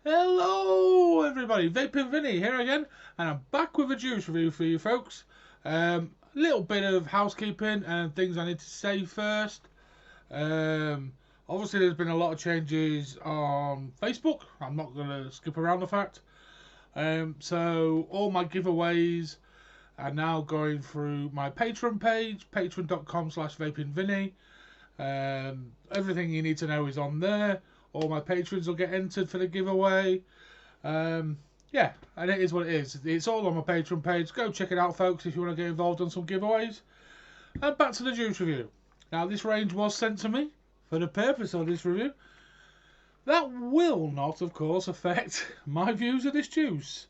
Hello everybody, Vaping Vinny here again, and I'm back with a juice review for you folks. A little bit of housekeeping and things I need to say first. Um, Obviously there's been a lot of changes on Facebook. I'm not going to skip around the fact. So all my giveaways are now going through my Patreon page, patreon.com/vapingvinny. Everything you need to know is on there. All my patrons will get entered for the giveaway. Um, yeah, and it is what it is. It's all on my Patreon page. Go check it out, folks, if you want to get involved on some giveaways. And back to the juice review. Now, this range was sent to me for the purpose of this review. That will not, of course, affect my views of this juice.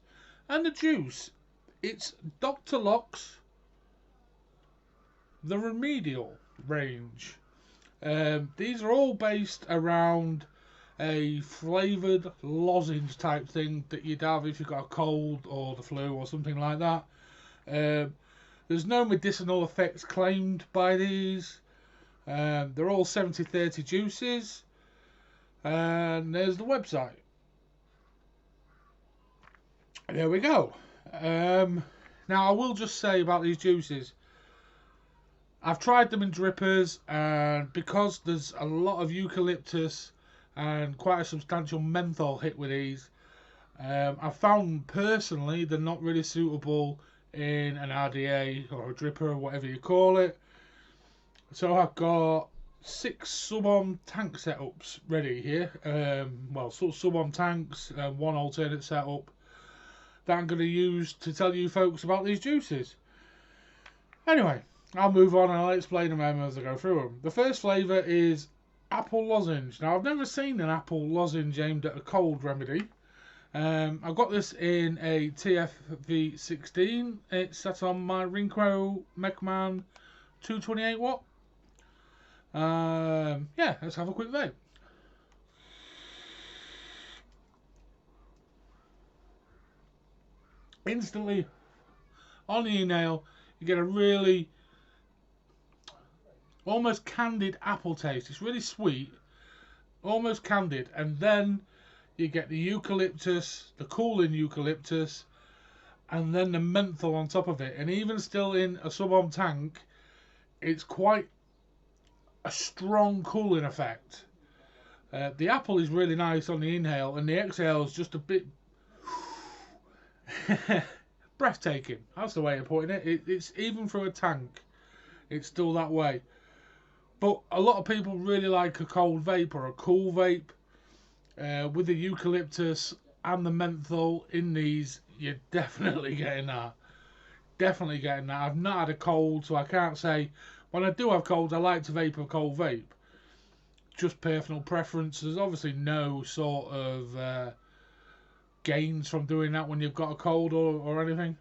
And the juice, it's Dr. Loc's the Remedial Range. These are all based around a flavoured lozenge type thing that you'd have if you've got a cold or the flu or something like that. There's no medicinal effects claimed by these. They're all 70/30 juices. And there's the website. There we go. Now I will just say about these juices, I've tried them in drippers, and because there's a lot of eucalyptus and quite a substantial menthol hit with these, I've found personally they're not really suitable in an RDA or a dripper or whatever you call it. So I've got 6 sub-on tank setups ready here. Sub-on tanks and 1 alternate setup that I'm going to use to tell you folks about these juices. Anyway, I'll move on and I'll explain them as I go through them. The first flavour is apple lozenge. Now, I've never seen an apple lozenge aimed at a cold remedy. I've got this in a TFV16. It's set on my Rinco Megman 228 watt. Yeah, let's have a quick vape. Instantly, on the inhale, you get a really almost candied apple taste. It's really sweet, almost candied, and then you get the eucalyptus, the cooling eucalyptus, and then the menthol on top of it. And even still in a sub-on tank, it's quite a strong cooling effect. The apple is really nice on the inhale, and the exhale is just a bit breathtaking. That's the way of putting it. It's even through a tank, it's still that way. But a lot of people really like a cold vape or a cool vape. With the eucalyptus and the menthol in these, you're definitely getting that. Definitely getting that. I've not had a cold, so I can't say. When I do have colds, I like to vape a cold vape. Just personal preference. There's obviously no sort of gains from doing that when you've got a cold or anything.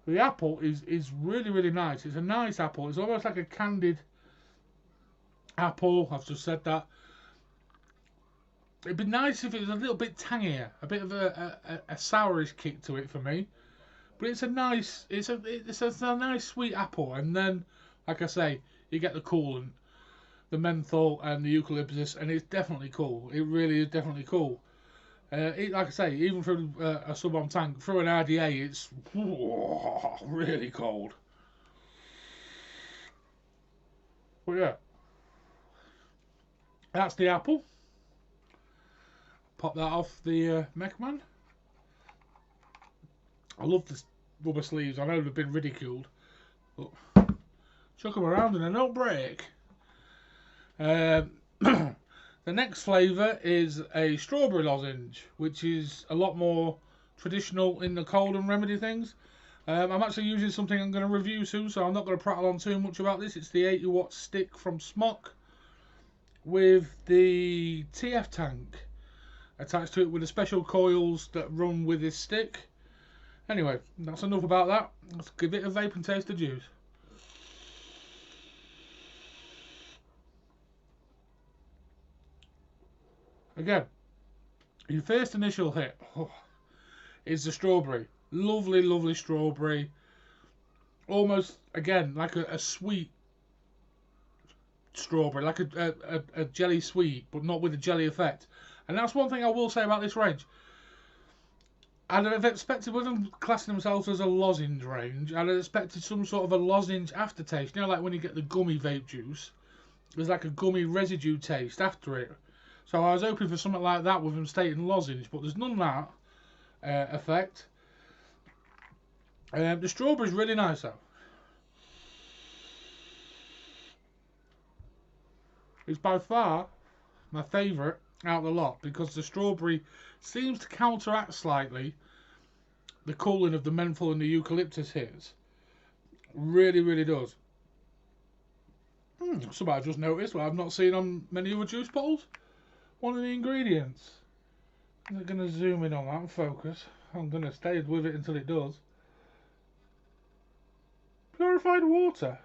The apple is really, really nice. It's a nice apple. It's almost like a candied apple. I've just said that. It'd be nice if it was a little bit tangier, a bit of a sourish kick to it for me. But it's a nice, it's a nice sweet apple. And then, like I say, you get the coolant, the menthol and the eucalyptus, and it's definitely cool. It really is definitely cool. Like I say, even through a sub-on tank, through an RDA, it's really cold. But yeah, that's the apple. Pop that off the Mechman. I love the rubber sleeves. I know they've been ridiculed, but chuck them around and they don't break. The next flavour is a strawberry lozenge, which is a lot more traditional in the cold and remedy things. I'm actually using something I'm going to review soon, so I'm not going to prattle on too much about this. It's the 80 watt stick from Smock with the TF tank attached to it with the special coils that run with this stick. Anyway, that's enough about that. Let's give it a vape and taste the juice. Again, your first initial hit is the strawberry. Lovely, lovely strawberry. Almost, again, like a sweet strawberry, like a jelly sweet, but not with a jelly effect. And that's one thing I will say about this range. I'd have expected, with them classing themselves as a lozenge range, I'd have expected some sort of a lozenge aftertaste. You know, like when you get the gummy vape juice, there's like a gummy residue taste after it. So I was hoping for something like that with them stating lozenge, but there's none of that effect. The strawberry's really nice though. It's by far my favourite out of the lot because the strawberry seems to counteract slightly the cooling of the menthol and the eucalyptus hits. Really, really does. Something I've just noticed what I've not seen on many other juice bottles. One of the ingredients. I'm going to zoom in on that and focus. I'm going to stay with it until it does. Purified water.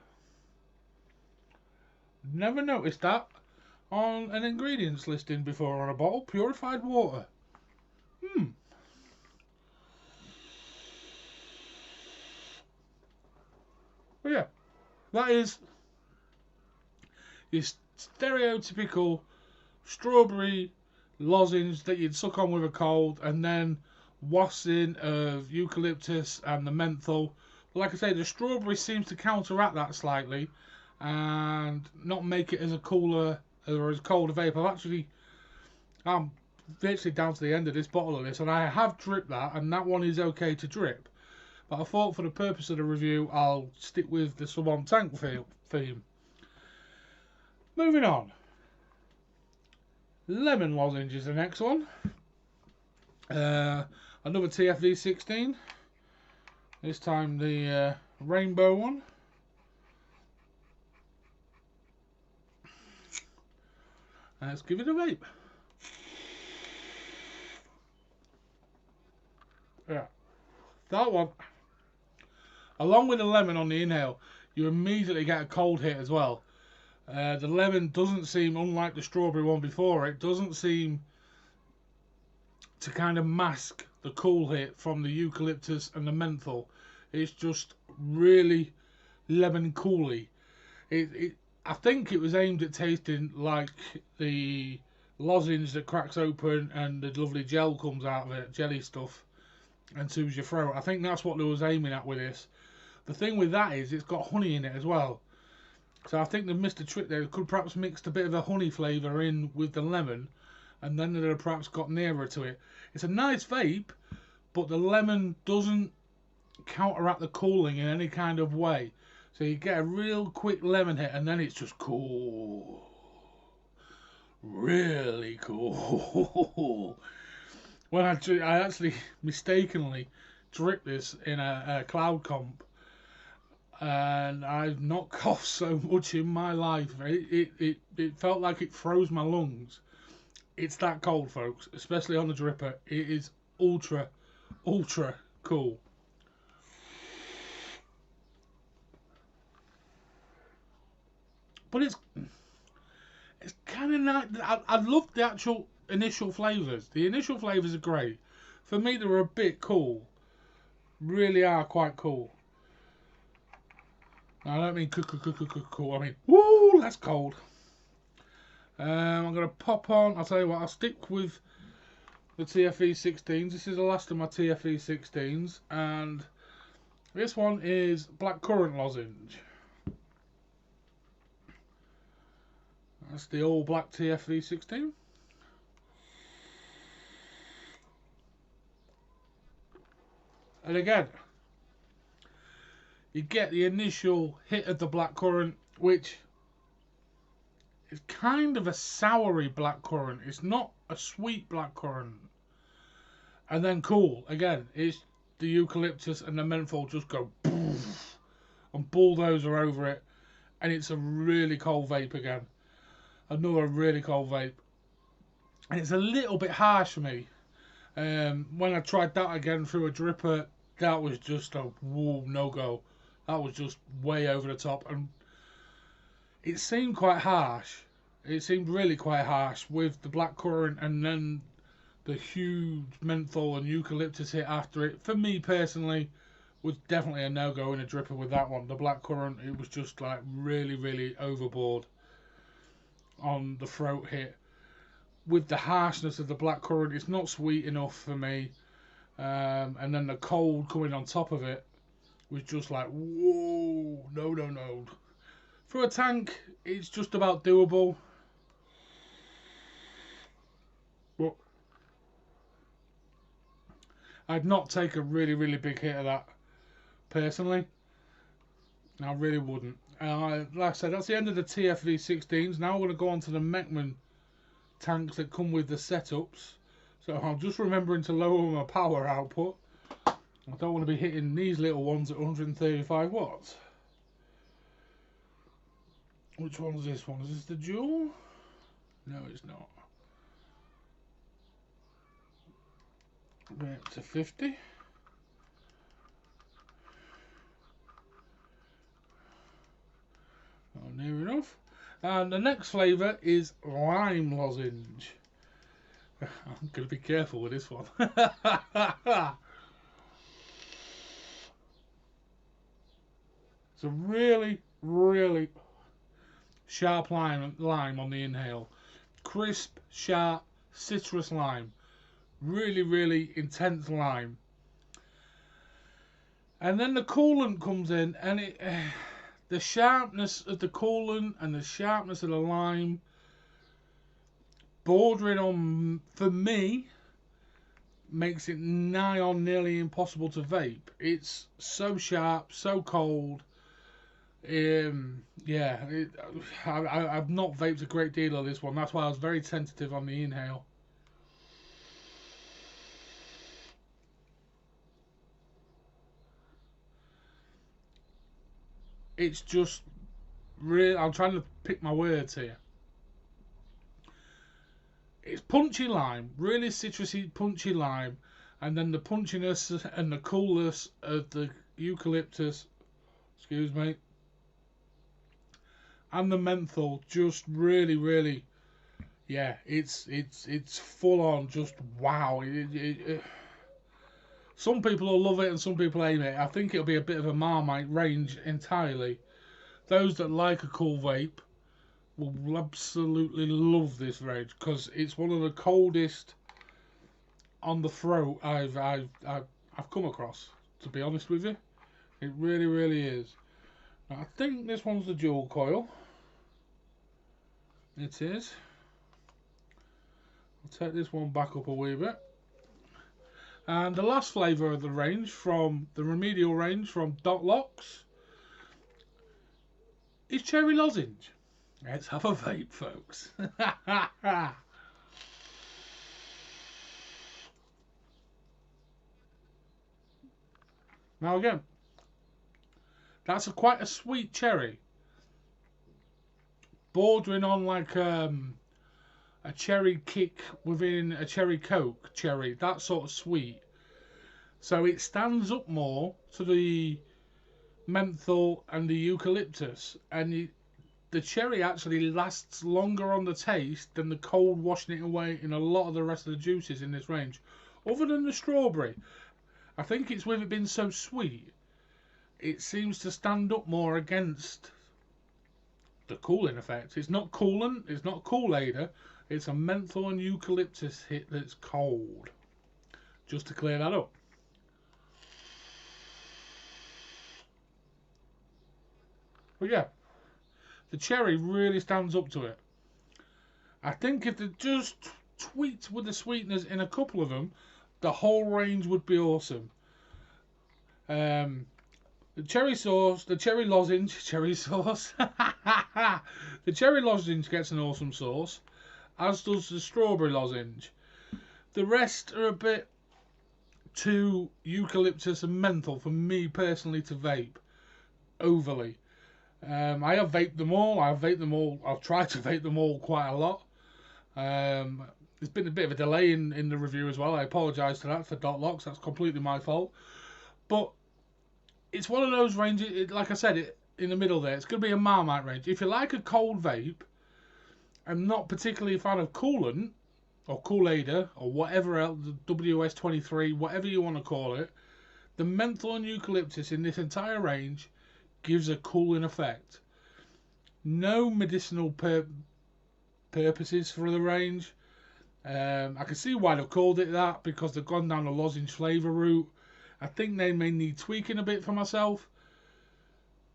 Never noticed that on an ingredients listing before on a bottle. Purified water. But yeah, that is your stereotypical strawberry lozenge that you'd suck on with a cold, and then wafts in of eucalyptus and the menthol. But like I say, the strawberry seems to counteract that slightly and not make it as a cooler or as cold a vape. I'm virtually down to the end of this bottle of this, and I have dripped that, and that one is okay to drip. But I thought for the purpose of the review, I'll stick with the sub on tank theme. Moving on. Lemon lozenge is the next one. Another TFV 16. This time the rainbow one. Let's give it a vape. Yeah. That one, along with the lemon on the inhale, you immediately get a cold hit as well. The lemon doesn't seem, unlike the strawberry one before, it doesn't seem to kind of mask the cool hit from the eucalyptus and the menthol. It's just really lemon cooly. I think it was aimed at tasting like the lozenge that cracks open and the lovely gel comes out of it, jelly stuff, and soothes your throat. I think that's what they was aiming at with this. The thing with that is it's got honey in it as well. So I think they've missed a trick there. They could perhaps mixed a bit of a honey flavour in with the lemon, and then they'd have perhaps got nearer to it. It's a nice vape, but the lemon doesn't counteract the cooling in any kind of way. So you get a real quick lemon hit, and then it's just cool. Really cool. When I actually mistakenly dripped this in a cloud comp, and I've not coughed so much in my life. It felt like it froze my lungs. It's that cold, folks, especially on the dripper. It is ultra cool. But it's kind of nice. I love the actual initial flavours. The initial flavours are great. For me, they were a bit cool. Really are quite cool. I don't mean cool. I mean, woo, that's cold. I'm going to pop on. I'll tell you what, I'll stick with the TFE 16s. This is the last of my TFE 16s. And this one is blackcurrant lozenge. That's the all black TFV 16. And again, you get the initial hit of the blackcurrant, which is kind of a soury blackcurrant. It's not a sweet blackcurrant. And then cool. Again, it's the eucalyptus and the menthol just go poof, and bulldozer over it. And it's a really cold vape again. Another really cold vape, and it's a little bit harsh for me. When I tried that again through a dripper, that was just a whoa, no go. That was just way over the top, and it seemed quite harsh. It seemed really quite harsh with the blackcurrant and then the huge menthol and eucalyptus hit after it. For me personally, was definitely a no go in a dripper with that one. The blackcurrant, it was just like really overboard. on the throat hit. With the harshness of the blackcurrant, it's not sweet enough for me. And then the cold coming on top of it was just like, whoa, no, no, no. For a tank, it's just about doable. But I'd not take a really, really big hit of that, personally. I really wouldn't. Like I said, that's the end of the TFV16s. Now we're going to go on to the Mechman tanks that come with the setups. So I'm just remembering to lower my power output. I don't want to be hitting these little ones at 135 watts. Which one's this one? Is this the dual? No, it's not. Bring it up to 50. Oh, near enough. And the next flavour is lime lozenge. I'm going to be careful with this one. It's a really, really sharp lime on the inhale. Crisp, sharp, citrus lime. Really, really intense lime. And then the coolant comes in, and it, the sharpness of the coolant and the sharpness of the lime, bordering on, for me, makes it nigh on nearly impossible to vape. It's so sharp, so cold. Yeah, I've not vaped a great deal of this one. That's why I was very tentative on the inhale. It's just really, I'm trying to pick my words here. It's punchy lime, really citrusy, punchy lime, and then the punchiness and the coolness of the eucalyptus, excuse me, and the menthol, just really, really, yeah, it's full on, just wow. Some people will love it and some people hate it. I think it'll be a bit of a Marmite range entirely. Those that like a cool vape will absolutely love this range because it's one of the coldest on the throat I've come across. To be honest with you, it really, really is. Now, I think this one's the dual coil. It is. I'll take this one back up a wee bit. And the last flavour of the range, from the Remedial range from Doc Loc, is cherry lozenge. Let's have a vape, folks. Now again, that's quite a sweet cherry, bordering on like a cherry kick within a cherry coke cherry, that sort of sweet. So it stands up more to the menthol and the eucalyptus, and the cherry actually lasts longer on the taste than the cold washing it away in a lot of the rest of the juices in this range. Other than the strawberry, I think it's with it being so sweet, it seems to stand up more against the cooling effect. It's not coolant, it's not Kool-Aider, it's a menthol and eucalyptus hit that's cold. Just to clear that up. But yeah, the cherry really stands up to it. I think if they just tweaked with the sweeteners in a couple of them, the whole range would be awesome. The cherry sauce, the cherry lozenge, cherry sauce. The cherry lozenge gets an awesome sauce, as does the strawberry lozenge. The rest are a bit too eucalyptus and menthol for me personally to vape overly. I have vaped them all. I've tried to vape them all quite a lot. There's been a bit of a delay in the review as well. I apologise to that for Doc Loc. That's completely my fault. But it's one of those ranges, like I said, in the middle there, it's going to be a Marmite range. If you like a cold vape and not particularly a fan of coolant or Kool-Aider or whatever else, WS23, whatever you want to call it, the menthol and eucalyptus in this entire range gives a cooling effect. No medicinal purposes for the range. I can see why they've called it that, because they've gone down the lozenge flavour route. I think they may need tweaking a bit for myself.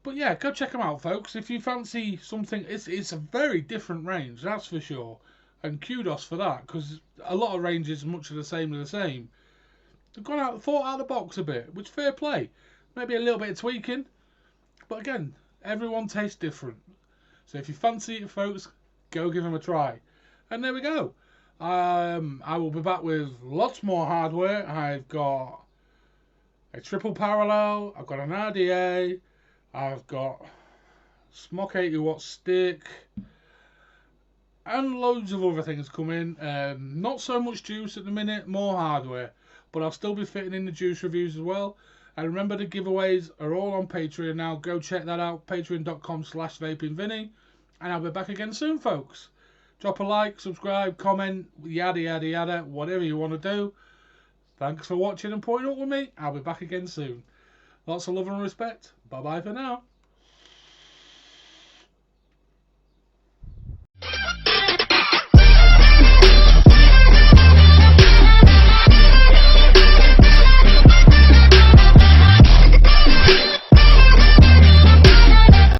But yeah, go check them out, folks. If you fancy something, it's a very different range, that's for sure. And kudos for that, because a lot of ranges, much of the same, are the same. They've gone out, thought out of the box a bit, which fair play. Maybe a little bit of tweaking, but again, everyone tastes different. So if you fancy it, folks, go give them a try. And there we go. I will be back with lots more hardware. I've got a triple parallel. I've got an RDA. I've got Smock 80-watt stick. And loads of other things coming. Not so much juice at the minute, more hardware. But I'll still be fitting in the juice reviews as well. And remember, the giveaways are all on Patreon now. Go check that out, patreon.com/vapingvinny. And I'll be back again soon, folks. Drop a like, subscribe, comment, yada yada yada, whatever you want to do. Thanks for watching and putting up with me. I'll be back again soon. Lots of love and respect. Bye bye for now.